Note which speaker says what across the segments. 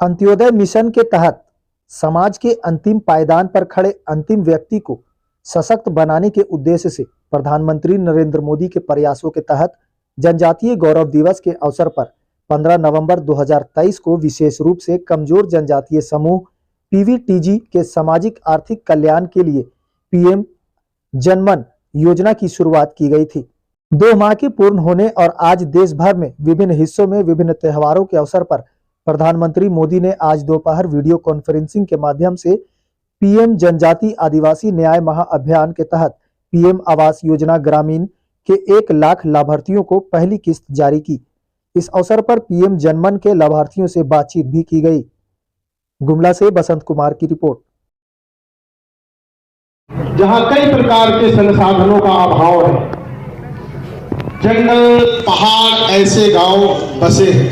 Speaker 1: Antyodaya mission के तहत समाज के अंतिम पायदान पर खड़े अंतिम व्यक्ति को सशक्त बनाने के उद्देश्य से प्रधानमंत्री नरेंद्र मोदी के प्रयासों के तहत जनजातीय गौरव दिवस के अवसर पर 15 नवंबर 2023 को विशेष रूप से कमजोर जनजातीय समूह पीवीटीजी के सामाजिक आर्थिक कल्याण के लिए पीएम जनमन योजना की शुरुआत की गई थी। 2 माह के पूर्ण होने और आज देश भर में विभिन्न हिस्सों में विभिन्न त्योहारों के अवसर पर प्रधानमंत्री मोदी ने आज दोपहर वीडियो कॉन्फ्रेंसिंग के माध्यम से पीएम जनजाति आदिवासी न्याय महाअभियान के तहत पीएम आवास योजना ग्रामीण के 1 लाख लाभार्थियों को पहली किस्त जारी की। इस अवसर पर पीएम जनमन के लाभार्थियों से बातचीत भी की गई। गुमला से बसंत कुमार की रिपोर्ट।
Speaker 2: जहां कई प्रकार के संसाधनों का अभाव है, जंगल पहाड़ ऐसे गांव बसे हैं।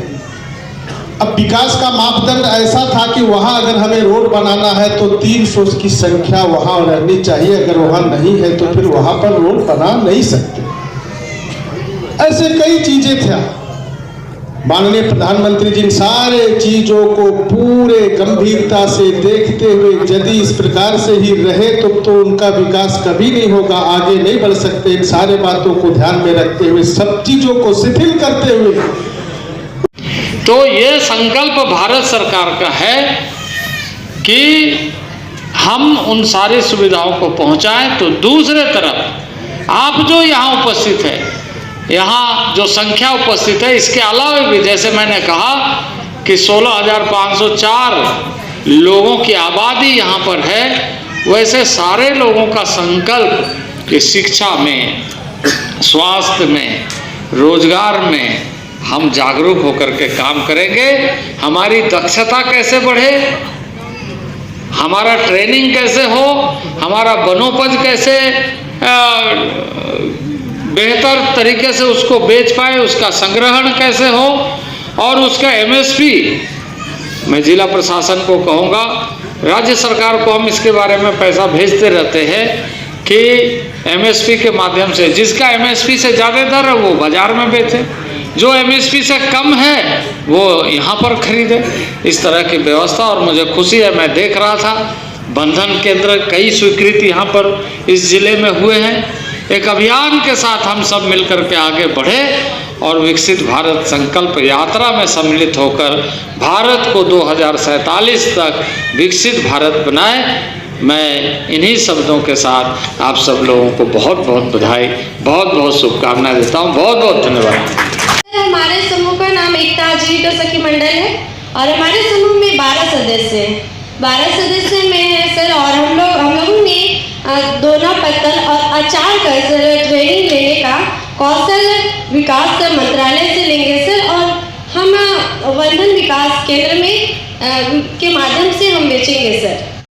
Speaker 2: अब विकास का मापदंड ऐसा था कि वहां अगर हमें रोड बनाना है तो 300 की संख्या वहां रहनी चाहिए। अगर वहां नहीं है तो फिर वहां पर रोड बना नहीं सकते। ऐसे कई चीजें थे। माननीय प्रधानमंत्री जी इन सारे चीजों को पूरे गंभीरता से देखते हुए यदि इस प्रकार से ही रहे तो उनका विकास कभी नहीं होगा, आगे नहीं बढ़ सकते। इन सारे बातों को ध्यान में रखते हुए सब चीजों को शिथिल करते हुए
Speaker 3: तो ये संकल्प भारत सरकार का है कि हम उन सारी सुविधाओं को पहुंचाएं। तो दूसरे तरफ आप जो यहाँ उपस्थित है, यहाँ जो संख्या उपस्थित है, इसके अलावा भी जैसे मैंने कहा कि 16,504 लोगों की आबादी यहाँ पर है, वैसे सारे लोगों का संकल्प कि शिक्षा में, स्वास्थ्य में, रोजगार में हम जागरूक होकर के काम करेंगे। हमारी दक्षता कैसे बढ़े, हमारा ट्रेनिंग कैसे हो, हमारा वनोपज कैसे बेहतर तरीके से उसको बेच पाए, उसका संग्रहण कैसे हो और उसका एमएसपी मैं जिला प्रशासन को कहूँगा, राज्य सरकार को हम इसके बारे में पैसा भेजते रहते हैं कि एमएसपी के माध्यम से जिसका एमएसपी से ज़्यादा दर है वो बाजार में बेचे, जो एमएसपी से कम है वो यहाँ पर खरीदे। इस तरह की व्यवस्था, और मुझे खुशी है, मैं देख रहा था बंधन केंद्र कई स्वीकृति यहाँ पर इस जिले में हुए हैं। एक अभियान के साथ हम सब मिलकर के आगे बढ़े और विकसित भारत संकल्प यात्रा में सम्मिलित होकर भारत को 2047 तक विकसित भारत बनाए। मैं इन्हीं शब्दों के साथ आप सब लोगों को बहुत बहुत बधाई, बहुत बहुत शुभकामनाएं देता हूँ। बहुत बहुत धन्यवाद।
Speaker 4: हमारे समूह का नाम एकता आजीविका सखी मंडल है और हमारे समूह में 12 सदस्य हैं। 12 सदस्य में है सर, और हम लोगों ने दोना पत्तल और अचार का सर ट्रेनिंग लेने का कौशल विकास मंत्रालय से लेंगे सर, और हम वंदन विकास केंद्र में के माध्यम से हम बेचेंगे सर।